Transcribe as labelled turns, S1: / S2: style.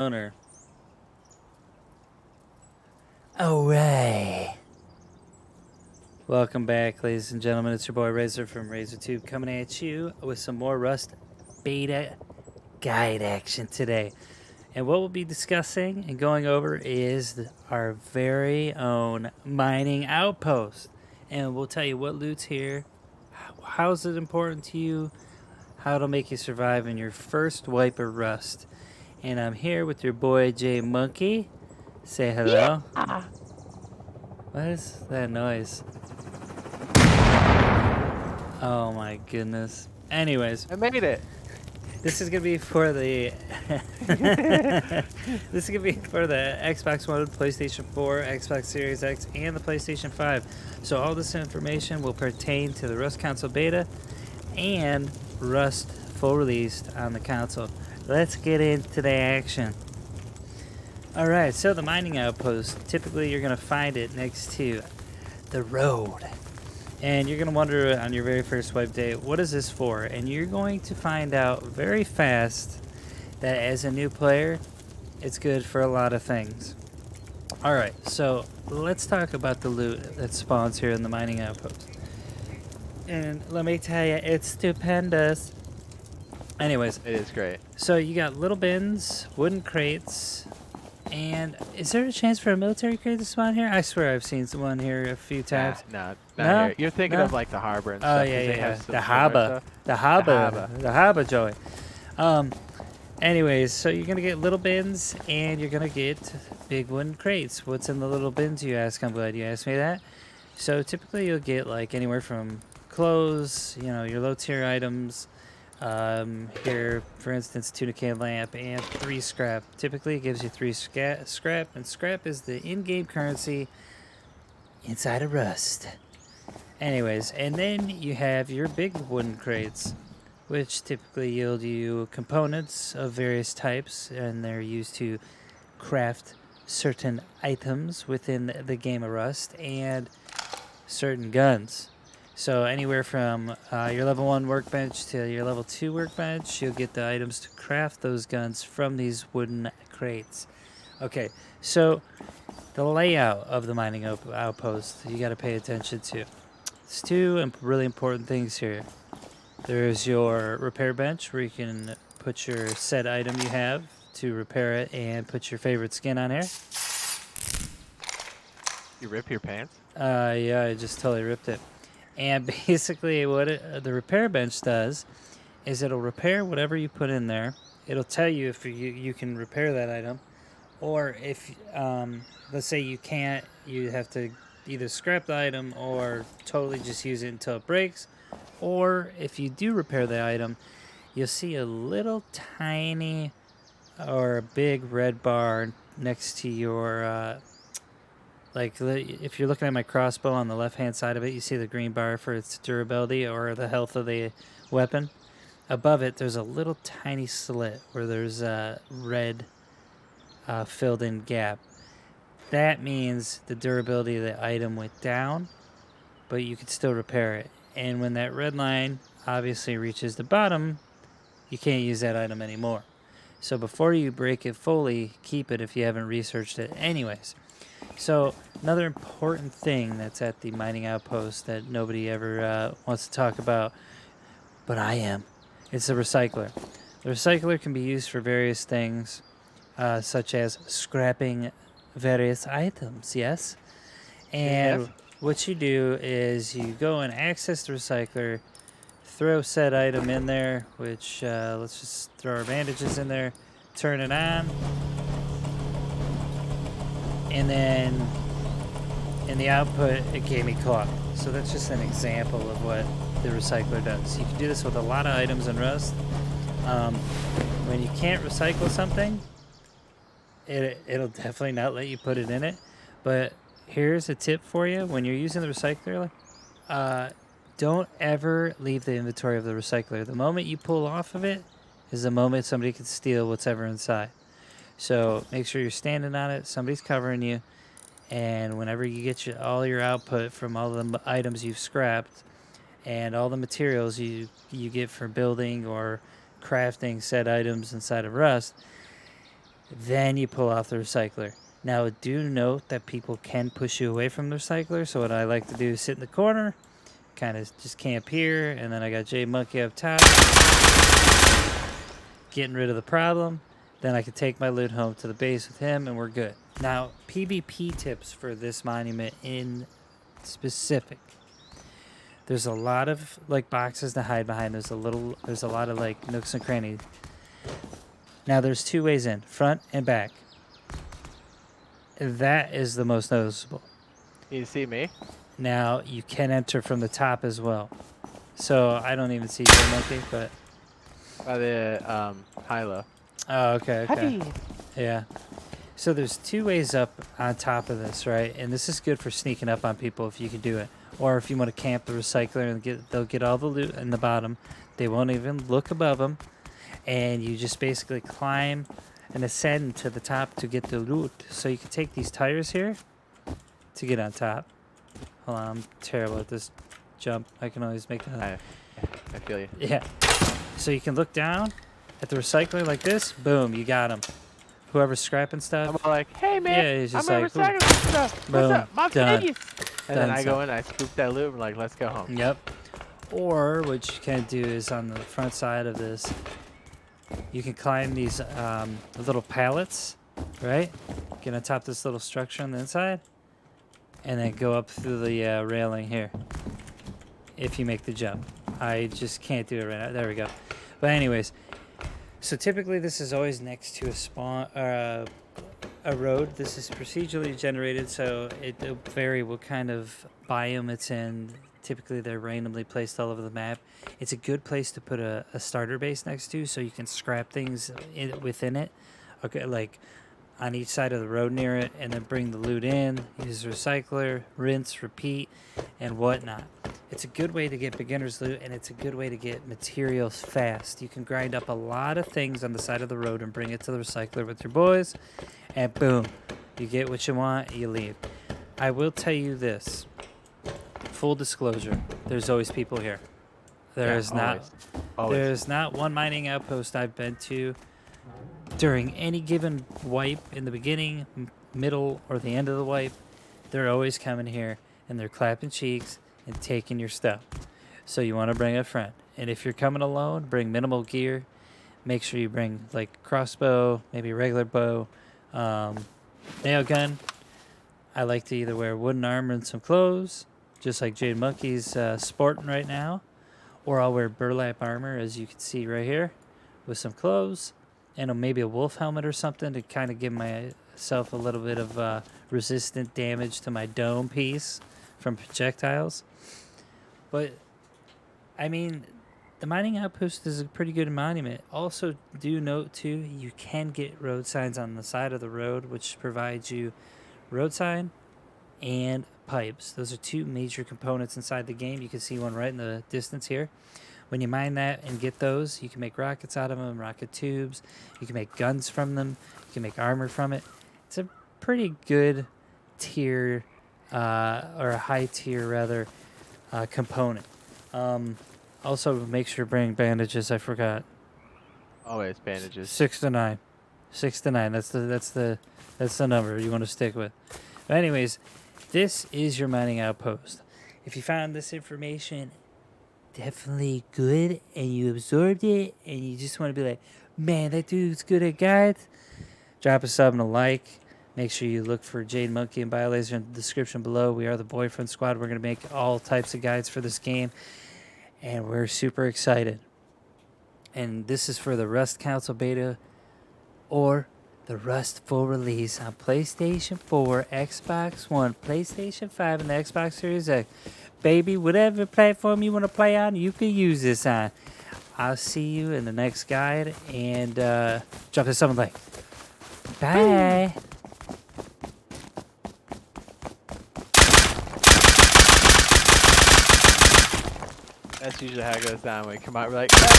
S1: Owner. Alright. Welcome back, ladies and gentlemen. It's your boy Razor from RazorTube coming at you with some more Rust beta guide action today. And what we'll be discussing and going over is our very own mining outpost. And we'll tell you what loot's here, how is it important to you, how it'll make you survive in your first wipe of Rust. And I'm here with your boy J Monkey. Say hello.
S2: Yeah.
S1: What is that noise? Oh my goodness. Anyways,
S2: I made it.
S1: this is gonna be for the this is gonna be for the Xbox One, PlayStation 4, Xbox Series X, and the PlayStation 5. So all this information will pertain to the Rust console beta and Rust full released on the console. Let's get into the action. Alright, so the mining outpost, typically you're gonna find it next to the road. And you're going to wonder on your very first wipe day, what is this for? And you're going to find out very fast that as a new player, it's good for a lot of things. Alright, so let's talk about the loot that spawns here in the mining outpost. And let me tell you, it's stupendous. Anyways.
S2: It is great.
S1: So you got little bins, wooden crates, and is there a chance for a military crate to spawn here? I swear I've seen one here a few times.
S2: No,
S1: No?
S2: here. You're thinking
S1: No?
S2: of like the harbor and
S1: Oh,
S2: stuff. 'cause
S1: yeah,
S2: they
S1: yeah.
S2: have some
S1: The
S2: similar
S1: harbor.
S2: stuff.
S1: The harbor.
S2: harbor.
S1: The harbor, Joey. Anyways, so you're going to get little bins and you're going to get big wooden crates. What's in the little bins, you ask? I'm glad you asked me that. So typically you'll get like anywhere from clothes, you know, your low tier items. Here, for instance, tuna can lamp and 3 scrap. Typically it gives you 3 scrap, and scrap is the in-game currency inside of Rust. Anyways, and then you have your big wooden crates, which typically yield you components of various types, and they're used to craft certain items within the game of Rust and certain guns. So anywhere from your level 1 workbench to your level 2 workbench, you'll get the items to craft those guns from these wooden crates. Okay, so the layout of the mining outpost, you got to pay attention to. There's 2 really important things here. There's your repair bench where you can put your set item you have to repair it and put your favorite skin on here.
S2: You rip your pants?
S1: Yeah, I just totally ripped it. And basically what the repair bench does is it'll repair whatever you put in there. It'll tell you if you can repair that item, or if, let's say you can't, you have to either scrap the item or totally just use it until it breaks. Or if you do repair the item, you'll see a little tiny or a big red bar next to your like if you're looking at my crossbow on the left hand side of it, you see the green bar for its durability or the health of the weapon. Above it there's a little tiny slit where there's a red filled in gap. That means the durability of the item went down, but you could still repair it. And when that red line obviously reaches the bottom, you can't use that item anymore. So before you break it fully, keep it if you haven't researched it anyways. So another important thing that's at the mining outpost that nobody ever wants to talk about, but I am, it's the recycler. The recycler can be used for various things, such as scrapping various items, yes? And
S2: Yes.
S1: what you do is you go and access the recycler, throw said item in there, which let's just throw our bandages in there, turn it on, and then in the output it gave me cloth. So that's just an example of what the recycler does. You can do this with a lot of items in Rust. When you can't recycle something, it'll definitely not let you put it in it. But here's a tip for you: when you're using the recycler, don't ever leave the inventory of the recycler. The moment you pull off of it is the moment somebody can steal whatever inside. So make sure you're standing on it, somebody's covering you, and whenever you get all your output from all the items you've scrapped and all the materials you get for building or crafting said items inside of Rust, Then you pull off the recycler. Now, do note that people can push you away from the recycler. So what I like to do is sit in the corner, kind of just camp here, and then I got J Monkey up top, getting rid of the problem. Then I can take my loot home to the base with him, and we're good. Now, PvP tips for this monument in specific. There's a lot of like boxes to hide behind. There's a lot of like nooks and crannies. Now there's 2 ways in, front and back. That is the most noticeable.
S2: You see me?
S1: Now you can enter from the top as well. So I don't even see J Monkey, but
S2: By the high-low.
S1: oh, okay.
S2: Heavy.
S1: Yeah. So there's 2 ways up on top of this, right? And this is good for sneaking up on people if you can do it. Or if you want to camp the recycler and they'll get all the loot in the bottom. They won't even look above them. And you just basically climb and ascend to the top to get the loot. So you can take these tires here to get on top. Hold on, I'm terrible at this jump. I can always make that.
S2: I feel you.
S1: Yeah. So you can look down at the recycler like this. Boom, you got him. Whoever's scrapping stuff.
S2: I'm all like, hey man,
S1: Yeah, he's
S2: I'm
S1: just
S2: gonna
S1: like,
S2: recycle this stuff.
S1: boom,
S2: What's up? Mom's
S1: done.
S2: babies. And
S1: Done,
S2: then I
S1: son.
S2: go in, I scoop that loot, and I'm like, let's go home.
S1: Yep. Or what you can do is on the front side of this, you can climb these little pallets, right? Get on top of this little structure on the inside, and then go up through the railing here. If you make the jump, I just can't do it right now. There we go. But anyways, so typically this is always next to a spawn or a road. This is procedurally generated, so it'll vary what kind of biome it's in. Typically, they're randomly placed all over the map. It's a good place to put a starter base next to, so you can scrap things within it. Okay, like on each side of the road near it, and then bring the loot in, use the recycler, rinse, repeat, and whatnot. It's a good way to get beginner's loot, and it's a good way to get materials fast. You can grind up a lot of things on the side of the road and bring it to the recycler with your boys, and boom, you get what you want, you leave. I will tell you this. Full disclosure, there's always people here. There's not one mining outpost I've been to during any given wipe in the beginning, middle, or the end of the wipe. They're always coming here and they're clapping cheeks and taking your stuff. So you want to bring a friend. And if you're coming alone, bring minimal gear. Make sure you bring like crossbow, maybe a regular bow, nail gun. I like to either wear wooden armor and some clothes, just like Jade Monkey's sporting right now, or I'll wear burlap armor, as you can see right here, with some clothes, and maybe a wolf helmet or something to kind of give myself a little bit of resistant damage to my dome piece from projectiles. But, I mean, the mining outpost is a pretty good monument. Also, do note, too, you can get road signs on the side of the road, which provides you road sign and pipes. Those are 2 major components inside the game. You can see one right in the distance here. When you mine that and get those, you can make rockets out of them, rocket tubes. You can make guns from them. You can make armor from it. It's a pretty good tier, or a high tier rather, component. Also, make sure to bring bandages. I forgot.
S2: Always bandages.
S1: 6 to 9. 6 to 9. That's the number you want to stick with. But anyways, this is your mining outpost. If you found this information definitely good and you absorbed it and you just want to be like, man, that dude's good at guides, drop a sub and a like. Make sure you look for Jade Monkey and BioLaser in the description below. We are the Boyfriend Squad. We're going to make all types of guides for this game, and we're super excited. And this is for the Rust Council Beta or the Rust full release on PlayStation 4, Xbox One, PlayStation 5, and the Xbox Series X. Baby, whatever platform you want to play on, you can use this on. I'll see you in the next guide, and drop this something like, bye.
S2: That's usually how it goes down when we come out. We're like,